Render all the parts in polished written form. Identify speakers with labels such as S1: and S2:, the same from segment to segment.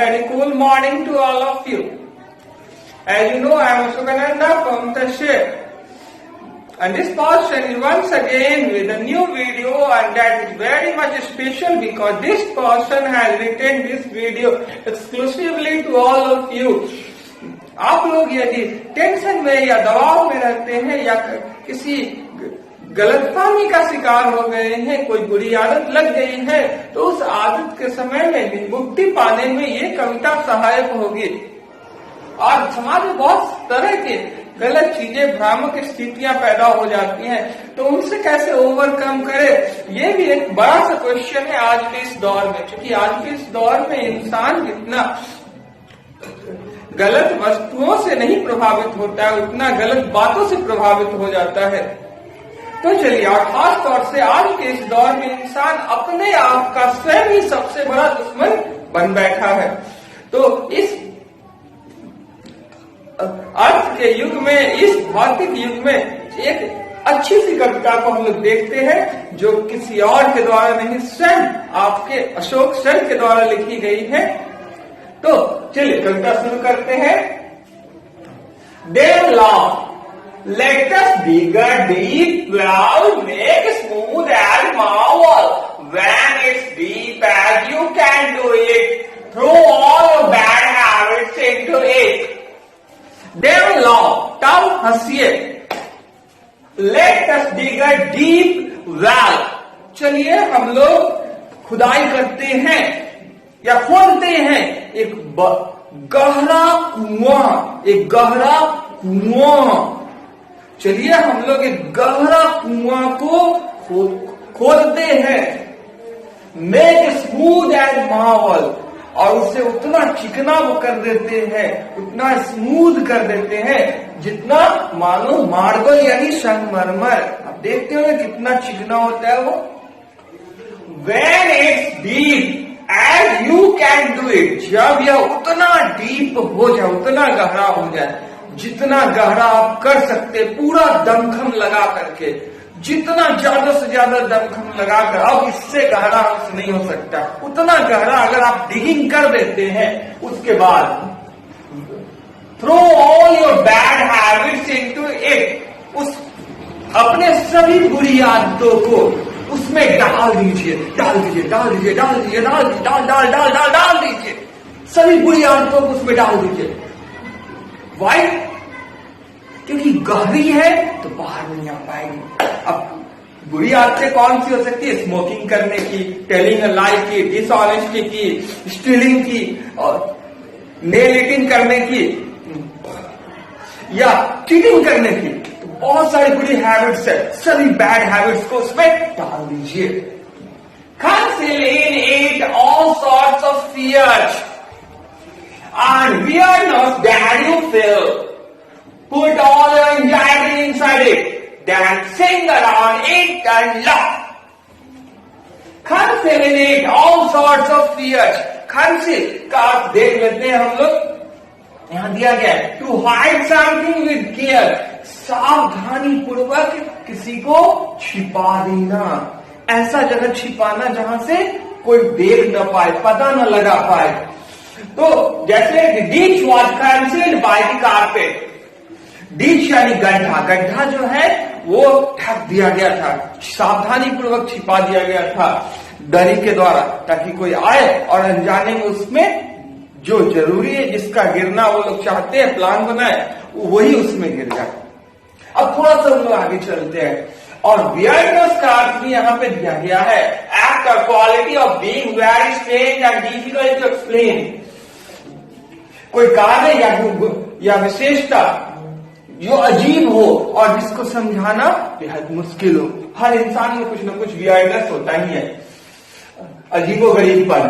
S1: very cool morning to all of you. As you know, I am Sugananda from Tashe. And this person is once again with a new video, and that is very much special because this person has written this video exclusively to all of you. आप लोग यदि tension में या दबाव में रहते हैं या किसी गलतफहमी का शिकार हो गए हैं, कोई बुरी आदत लग गई है, तो उस आदत के समय में मुक्ति पाने में ये कविता सहायक होगी। और समाज में बहुत तरह के गलत चीजें, भ्रामक स्थितियां पैदा हो जाती हैं, तो उनसे कैसे ओवरकम करे, ये भी एक बड़ा सा क्वेश्चन है आज के इस दौर में। क्योंकि आज के इस दौर में इंसान जितना गलत वस्तुओं से नहीं प्रभावित होता है, उतना गलत बातों से प्रभावित हो जाता है। तो चलिए, और खास तौर से आज के इस दौर में इंसान अपने आप का स्वयं ही सबसे बड़ा दुश्मन बन बैठा है। तो इस अर्थ के युग में, इस भौतिक युग में एक अच्छी सी कविता को हम लोग देखते हैं जो किसी और के द्वारा नहीं, स्वयं आपके अशोक सर के द्वारा लिखी गई है। तो चलिए कविता शुरू करते हैं। Dear Lord, let us dig a deep well, make smooth and marvel. When it's deep as you can do it, throw all your bad habits into it. Dear Lord, तब हंसिए। Let us dig a deep well. चलिए हम लोग खुदाई करते हैं या खोदते हैं एक गहरा कुआं, एक गहरा कुआं। चलिए हम लोग एक गहरा कुआं को खोदते हैं। मेक स्मूथ एंड मार्वल, और उसे उतना चिकना वो कर देते हैं, उतना स्मूथ कर देते हैं जितना मानो मार्बल यानी संगमरमर। आप देखते हो कितना चिकना होता है वो। When it's deep as you can do it, जब यह उतना डीप हो जाए, उतना गहरा हो जाए, जितना गहरा आप कर सकते, पूरा दमखम लगा करके, जितना ज्यादा से ज्यादा दमखम लगाकर, अब इससे गहरा हमसे नहीं हो सकता, उतना गहरा अगर आप डिगिंग कर देते हैं, उसके बाद throw all your bad habits into it, उस अपने सभी बुरी आदतों को उसमें डाल दीजिए, डाल दीजिए, डाल दीजिए, डाल दीजिए, डाल डाल डाल डाल डाल डाल दीजिए, सभी बुरी आदतों को उसमें डाल दीजिए। वाई? क्योंकि गहरी है तो बाहर नहीं आ पाएगी। अब बुरी आदतें कौन सी हो सकती है? स्मोकिंग करने की, टेलिंग अ लाई की, डिसऑनेस्टी की, स्टीलिंग की, और नेल ईटिंग करने की, या चीटिंग करने की। तो बहुत सारी बुरी हैबिट्स है, सभी बैड हैबिट्स को उसमें डाल दीजिए। Conceal in it all sorts of fears and weirdness that you feel. Put all your anxiety inside it, then sing around it and laugh. Conceal in it all sorts of fears. Conceal का देख लेते हैं हम लोग, यहां दिया गया है to hide something with care. सावधानी पूर्वक किसी को छिपा देना, ऐसा जगह छिपाना जहां से कोई देख न पाए, पता न लगा पाए। तो जैसे ditch was concealed by the carpet. Ditch यानी गड्ढा, गड्ढा जो है वो ढक दिया गया था, सावधानी पूर्वक छिपा दिया गया था दरी के द्वारा, ताकि कोई आए और अनजाने में उसमें जो जरूरी है, जिसका गिरना वो लोग चाहते हैं, प्लान बनाए, वही उसमें गिर जाए। अब थोड़ा सा हम लोग आगे चलते हैं, और वियर्डनेस का अर्थ भी यहाँ पे दिया गया है, एक्ट और quality of being very strange and difficult to explain. कोई कार्य या विशेषता जो अजीब हो और जिसको समझाना बेहद मुश्किल हो। हर इंसान में कुछ न कुछ वियर्डनेस होता ही है, अजीबोगरीबपन।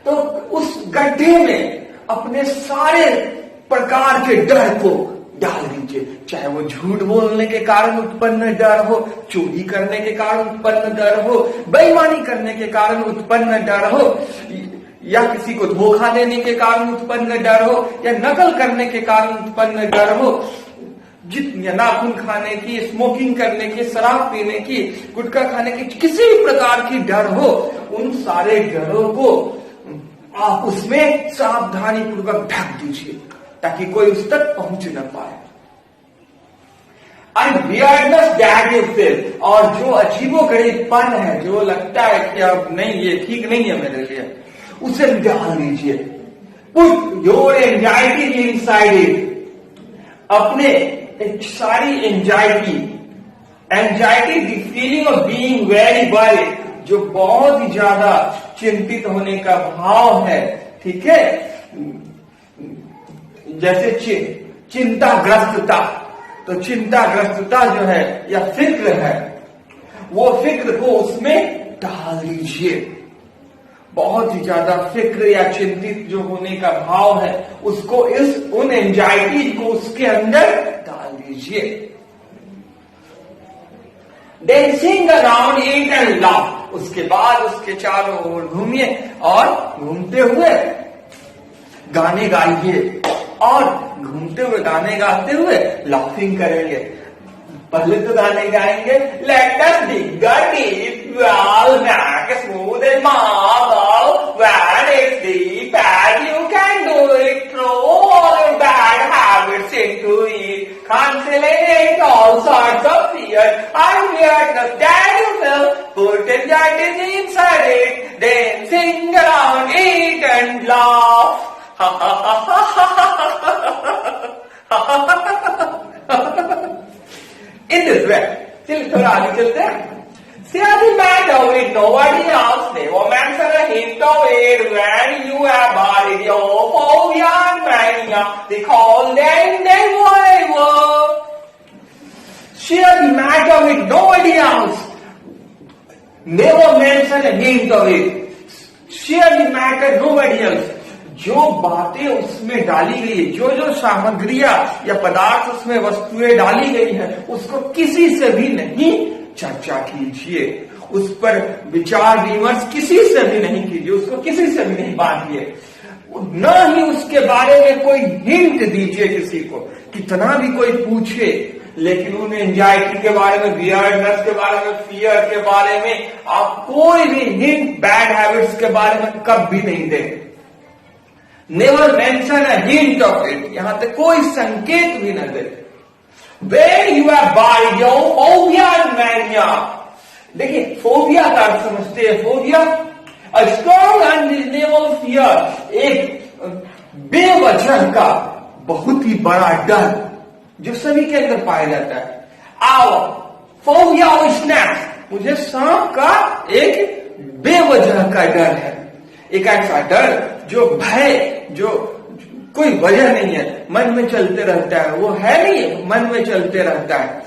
S1: तो उस गड्ढे में अपने सारे प्रकार के डर को डाल दीजिए, चाहे वो झूठ बोलने के कारण उत्पन्न डर हो, चोरी करने के कारण उत्पन्न डर हो, बेईमानी करने के कारण उत्पन्न डर हो, या किसी को धोखा देने के कारण उत्पन्न डर हो, या नकल करने के कारण उत्पन्न डर हो, जितने नाखून खाने की, स्मोकिंग करने की, शराब पीने की, गुटखा खाने की, किसी भी प्रकार की डर हो, उन सारे डरों को आप उसमें सावधानी पूर्वक ढक दीजिए ताकि कोई उस तक पहुंच न पाए। And weirdness that you feel, और जो अजीबोगरीबपन है, जो लगता है कि अब नहीं, ये ठीक नहीं है मेरे लिए, उसे डाल दीजिए। Put your anxiety inside it, अपने सारी anxiety the feeling of being very worried, जो बहुत ही ज्यादा चिंतित होने का भाव है, ठीक है, जैसे चिंताग्रस्तता, तो चिंताग्रस्तता जो है या फिक्र है, वो फिक्र को उसमें डाल दीजिए। बहुत ही ज्यादा फिक्र या चिंतित जो होने का भाव है, उसको उन एंजाइटी को उसके अंदर डाल दीजिए। Then sing around it and laugh, उसके बाद उसके चारों ओर घूमिए और घूमते हुए गाने गाइए और घूमते हुए गाने गाते हुए लाफिंग करेंगे। पहले तो गाने गाएंगे, Let us dig a deep well, make a smooth and marble, when it's deep and you can do it, throw all your bad habits into it, cancellate all sorts of fear and weirdness that you feel, put anxiety inside it, then sing around it and laugh. In this way, चलिए थोड़ा आगे चलते हैं। Share the matter with nobody else, never mention a hint of it when you have buried your phobia and mania, recall them never. Share the matter with nobody else, never mention a hint of it. Share the matter nobody else. जो बातें उसमें डाली गई है, जो जो सामग्रियां या पदार्थ उसमें वस्तुएं डाली गई है, उसको किसी से भी नहीं चर्चा कीजिए, उस पर विचार विमर्श किसी से भी नहीं कीजिए, उसको किसी से भी नहीं बांटिए, न ही उसके बारे में कोई हिंट दीजिए किसी को। कितना भी कोई पूछे, लेकिन उन एंजाइटी के बारे में, वियर्डनेस के बारे में, फियर के बारे में आप कोई भी हिंट बैड हैबिट्स के बारे में कभी नहीं दें। Never mention a hint of it, यहां तक कोई संकेत भी न दे। When you are by your phobia and mania, देखिए फोबिया का अर्थ समझते हैं। Phobia a strong unreasonable fear, एक बेवजह का बहुत ही बड़ा डर जो सभी के अंदर पाया जाता है। आओ फोबिया और स्नैक्स, मुझे सांप का एक बेवजह का डर है, एक ऐसा डर जो भय, जो कोई वजह नहीं है, मन में चलते रहता है, वो है नहीं, मन में चलते रहता है।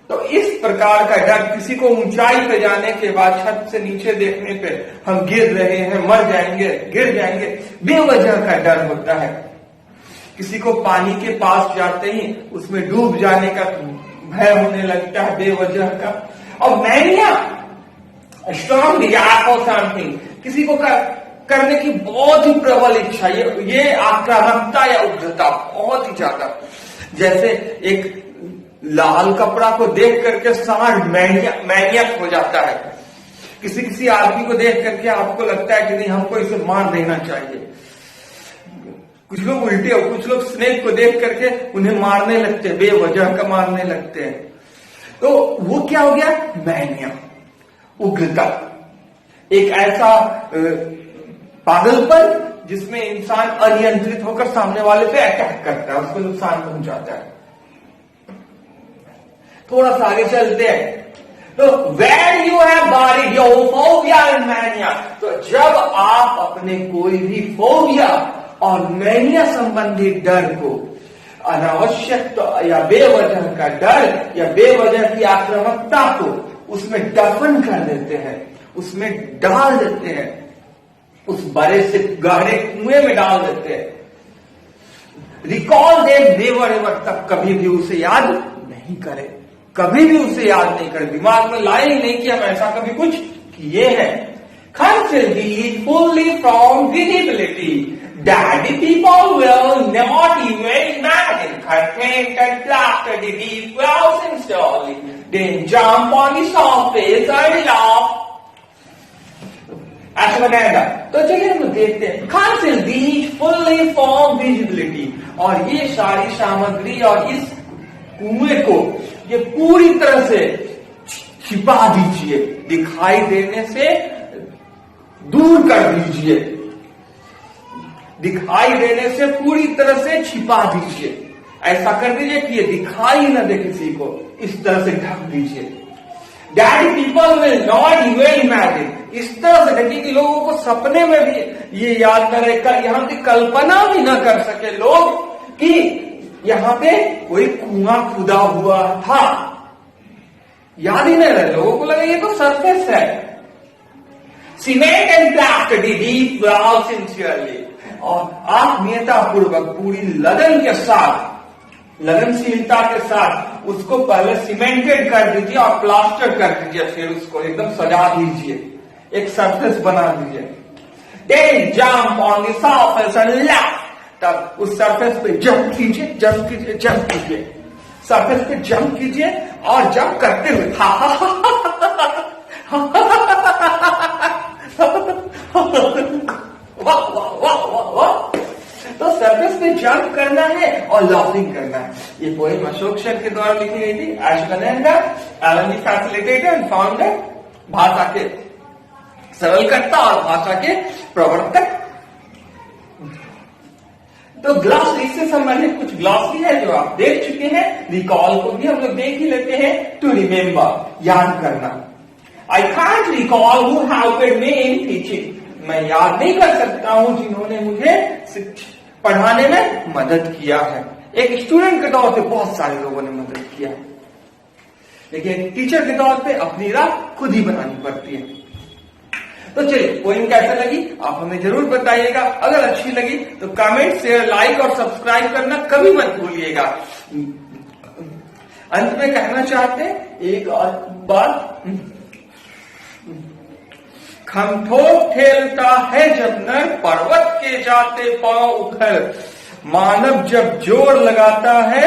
S1: तो इस प्रकार का डर, किसी को ऊंचाई पे जाने के बाद छत से नीचे देखने पे हम गिर रहे हैं, मर जाएंगे, गिर जाएंगे, बेवजह का डर होता है। किसी को पानी के पास जाते ही उसमें डूब जाने का भय होने लगता है, बेवजह का। और mania, strong desire for something, किसी को करने की बहुत ही प्रबल इच्छा, ये आक्रामकता या उग्रता बहुत ही ज्यादा। जैसे एक लाल कपड़ा को देख करके सांड मैनियक हो जाता है, किसी किसी आदमी को देख करके आपको लगता है कि नहीं, हमको इसे मार देना चाहिए। कुछ लोग उल्टे हो, कुछ लोग स्नेक को देख करके उन्हें मारने लगते हैं, बेवजह का मारने लगते हैं। तो वो क्या हो गया? मैनिया, उग्रता, एक ऐसा पागलपन जिसमें इंसान अनियंत्रित होकर सामने वाले पे अटैक करता है, उसको नुकसान पहुंचाता है। थोड़ा सा आगे चलते हैं। तो when you have buried your phobia and mania, तो जब आप अपने कोई भी फोबिया और मैनिया संबंधित डर को, अनावश्यक या बेवजह का डर या बेवजह की आक्रामकता को उसमें दफन कर देते हैं, उसमें डाल देते हैं, उस बड़े से गहरे कुएं में डाल देते हैं। रिकॉल देम नेवर एवर, तक कभी भी उसे याद नहीं करे, कभी भी उसे याद नहीं करे, दिमाग में लाए ही नहीं कि हम ऐसा कभी कुछ किए हैं। Conceal it fully from visibility, that the people will not even imagine. Content and plaster the deep wells instantly, then jump on the surface and laugh. Ashwagandha। तो चलिए हम देखते हैं। Conceal these fully formed visibility, और ये सारी सामग्री और इस कुएं को ये पूरी तरह से छिपा दीजिए, दिखाई देने से दूर कर दीजिए, दिखाई देने से पूरी तरह से छिपा दीजिए। ऐसा कर दीजिए कि ये दिखाई न दे किसी को, इस तरह से ढक दीजिए। That people will not even imagine, इस तरह से ढकिए कि लोगों को सपने में भी ये याद न रहे, यहाँ की कल्पना भी न कर सके लोग कि यहाँ पे कोई कुआं खुदा हुआ था। याद ही नहीं रहे, लोगों को लगा ये तो सरफेस है। Cement and plaster the deep well sincerely, और आत्मीयता पूर्वक पूरी लगन के साथ, लगनशीलता के साथ उसको पहले सीमेंटेड कर दीजिए और प्लास्टर कर दीजिए, फिर उसको एकदम सजा दीजिए, एक सरफेस बना दीजिए। Then jump on the surface and laugh, तब उस सरफेस पे जंप कीजिए, जंप कीजिए, जंप कीजिए, सरफेस पे जंप कीजिए और जंप करते हुए वाह वाह वाह वाह वाह। तो सरफेस पे जंप करना है और लाफिंग करना है। ये पोएम अशोक सेन के द्वारा लिखी गई थी। Ashwagandha Alan the facilitator and founder, भाषा के सरलकर्ता और भाषा के प्रवर्तक। तो ग्लॉसरी से संबंधित कुछ ग्लॉसरी है जो आप देख चुके हैं। रिकॉल को भी हम लोग देख ही लेते हैं। टू रिमेम्बर, याद करना। I can't recall who have paid me in teaching, मैं याद नहीं कर सकता हूं जिन्होंने मुझे पढ़ाने में मदद किया है। एक स्टूडेंट के तौर पे बहुत सारे लोगों ने मदद किया, लेकिन एक टीचर के तौर पे अपनी राह खुद ही बनानी पड़ती है। तो चलिए, पोएम कैसे लगी आप हमें जरूर बताइएगा। अगर अच्छी लगी तो कमेंट, शेयर, लाइक और सब्सक्राइब करना कभी मत भूलिएगा। अंत में कहना चाहते हैं एक और बात, खमठोर ठेलता है जब नर पर्वत के जाते पांव उखड़, मानव जब जोर लगाता है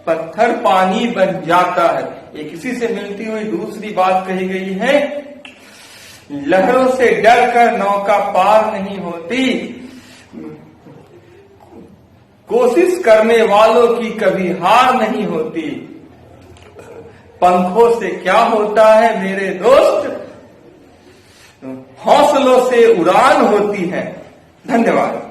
S1: पत्थर पानी बन जाता है। ये किसी से मिलती हुई दूसरी बात कही गई है। लहरों से डरकर नौका पार नहीं होती, कोशिश करने वालों की कभी हार नहीं होती। पंखों से क्या होता है मेरे दोस्त, हौसलों से उड़ान होती है। धन्यवाद।